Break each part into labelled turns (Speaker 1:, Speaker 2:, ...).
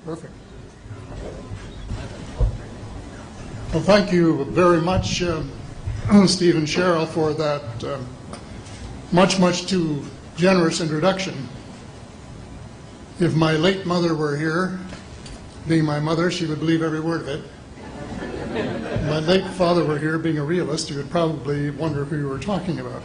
Speaker 1: Perfect. Well, thank you very much, Steve and Cheryl, for that much too generous introduction. If my late mother were here, being my mother, she would believe every word of it. If my late father were here, being a realist, he would probably wonder who you were talking about.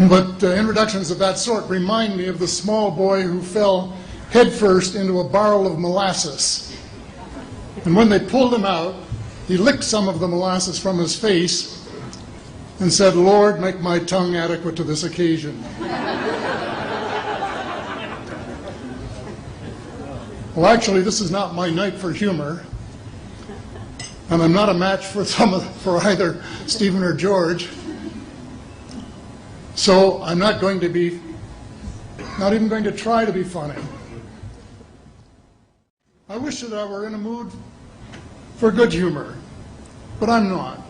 Speaker 1: But introductions of that sort remind me of the small boy who fell headfirst into a barrel of molasses. And when they pulled him out, he licked some of the molasses from his face and said, "Lord, make my tongue adequate to this occasion." Well, actually, this is not my night for humor, and I'm not a match for either Stephen or George. So I'm not even going to try to be funny. I wish that I were in a mood for good humor, but I'm not.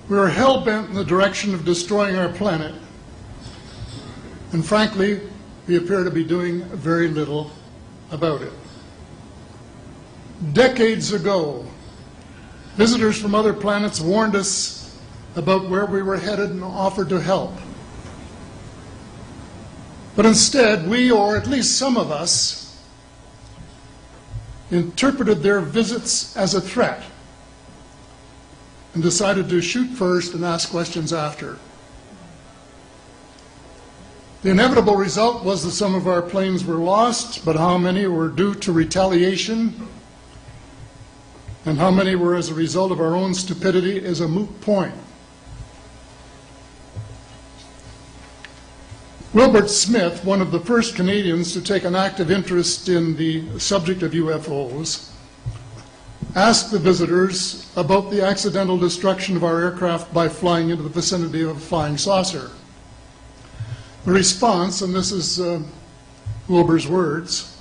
Speaker 1: We are hell-bent in the direction of destroying our planet, and frankly, we appear to be doing very little about it. Decades ago, visitors from other planets warned us about where we were headed and offered to help. But instead, we, or at least some of us, interpreted their visits as a threat and decided to shoot first and ask questions after. The inevitable result was that some of our planes were lost, but how many were due to retaliation and how many were as a result of our own stupidity is a moot point. Wilbert Smith, one of the first Canadians to take an active interest in the subject of UFOs, asked the visitors about the accidental destruction of our aircraft by flying into the vicinity of a flying saucer. The response, and this is Wilbur's words,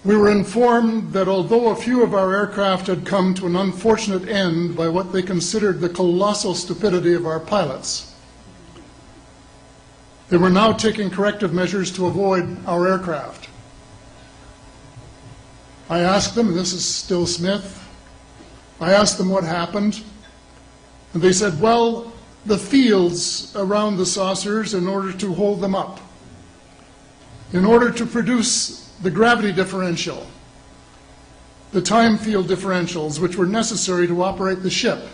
Speaker 1: "We were informed that although a few of our aircraft had come to an unfortunate end by what they considered the colossal stupidity of our pilots, they were now taking corrective measures to avoid our aircraft. I asked them," and this is still Smith, I asked them what happened, and they said, "Well, the fields around the saucers, in order to hold them up, in order to produce the gravity differential, the time field differentials which were necessary to operate the ship,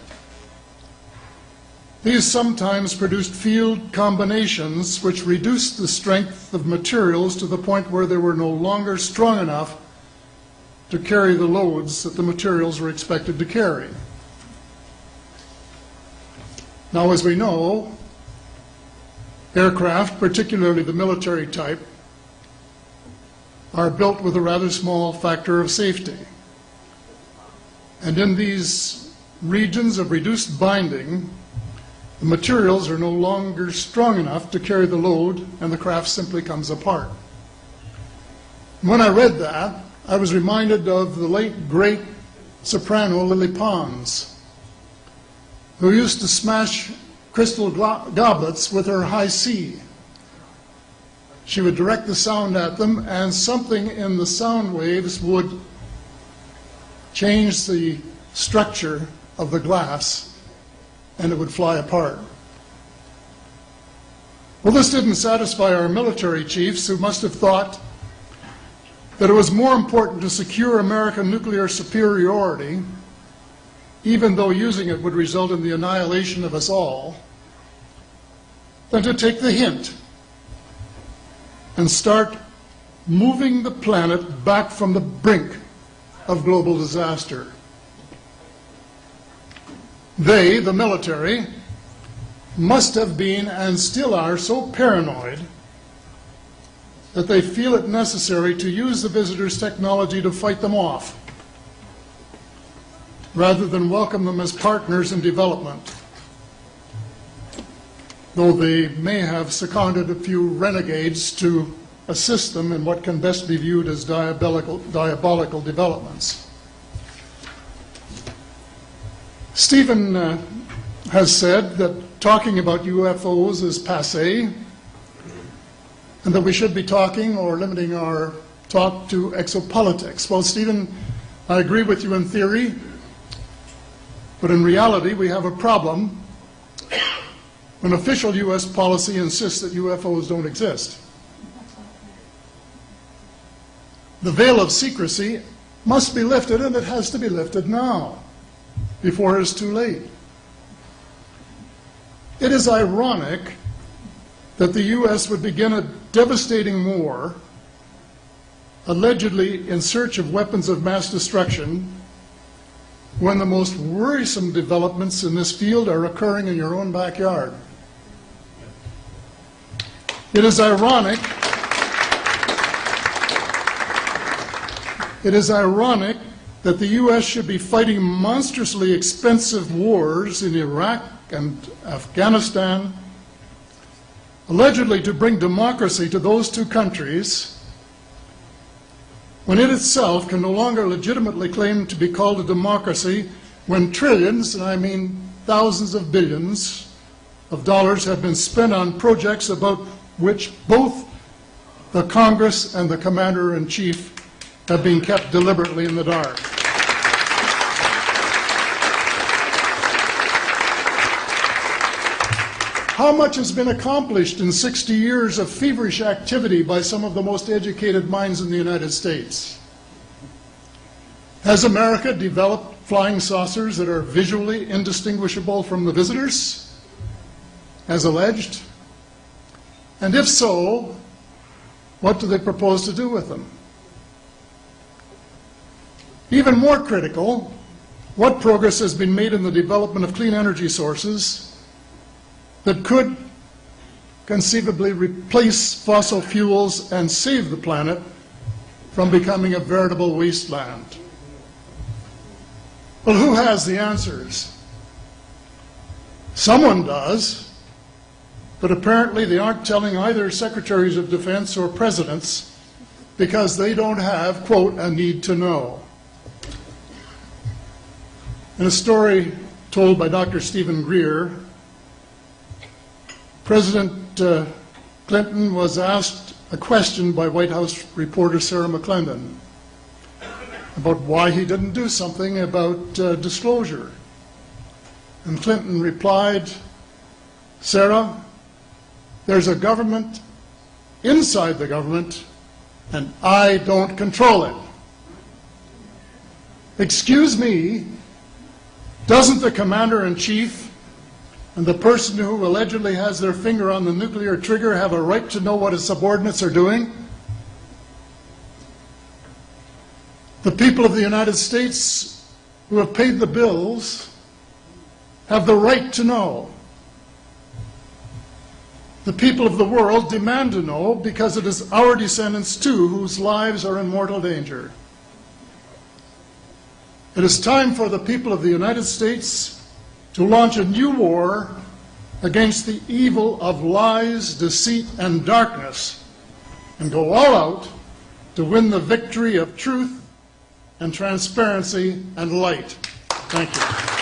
Speaker 1: these sometimes produced field combinations which reduced the strength of materials to the point where they were no longer strong enough to carry the loads that the materials were expected to carry." Now, as we know, aircraft, particularly the military type, are built with a rather small factor of safety. And in these regions of reduced binding, the materials are no longer strong enough to carry the load, and the craft simply comes apart. When I read that, I was reminded of the late, great soprano Lily Pons, who used to smash crystal goblets with her high C. She would direct the sound at them, and something in the sound waves would change the structure of the glass, and it would fly apart. Well, this didn't satisfy our military chiefs, who must have thought that it was more important to secure American nuclear superiority, even though using it would result in the annihilation of us all, than to take the hint and start moving the planet back from the brink of global disaster. They, the military, must have been and still are so paranoid that they feel it necessary to use the visitors' technology to fight them off, rather than welcome them as partners in development, though they may have seconded a few renegades to assist them in what can best be viewed as diabolical developments. Stephen has said that talking about UFOs is passé, and that we should be talking or limiting our talk to exopolitics. Well, Stephen, I agree with you in theory, but in reality we have a problem when official U.S. policy insists that UFOs don't exist. The veil of secrecy must be lifted, and it has to be lifted now, before it's too late. It is ironic that the U.S. would begin a devastating war, allegedly in search of weapons of mass destruction, when the most worrisome developments in this field are occurring in your own backyard. It is ironic that the U.S. should be fighting monstrously expensive wars in Iraq and Afghanistan, allegedly to bring democracy to those two countries, when it itself can no longer legitimately claim to be called a democracy, when trillions, and I mean thousands of billions of dollars, have been spent on projects about which both the Congress and the Commander-in-Chief have been kept deliberately in the dark. How much has been accomplished in 60 years of feverish activity by some of the most educated minds in the United States? Has America developed flying saucers that are visually indistinguishable from the visitors, as alleged? And if so, what do they propose to do with them? Even more critical, what progress has been made in the development of clean energy sources that could conceivably replace fossil fuels and save the planet from becoming a veritable wasteland? Well, who has the answers? Someone does, but apparently they aren't telling either secretaries of defense or presidents because they don't have, quote, a need to know. In a story told by Dr. Stephen Greer, President Clinton was asked a question by White House reporter Sarah McClendon about why he didn't do something about disclosure. And Clinton replied, "Sarah, there's a government inside the government, and I don't control it." Excuse me, doesn't the Commander-in-Chief and the person who allegedly has their finger on the nuclear trigger have a right to know what his subordinates are doing? The people of the United States who have paid the bills have the right to know. The people of the world demand to know because it is our descendants too whose lives are in mortal danger. It is time for the people of the United States to launch a new war against the evil of lies, deceit, and darkness, and go all out to win the victory of truth and transparency and light. Thank you.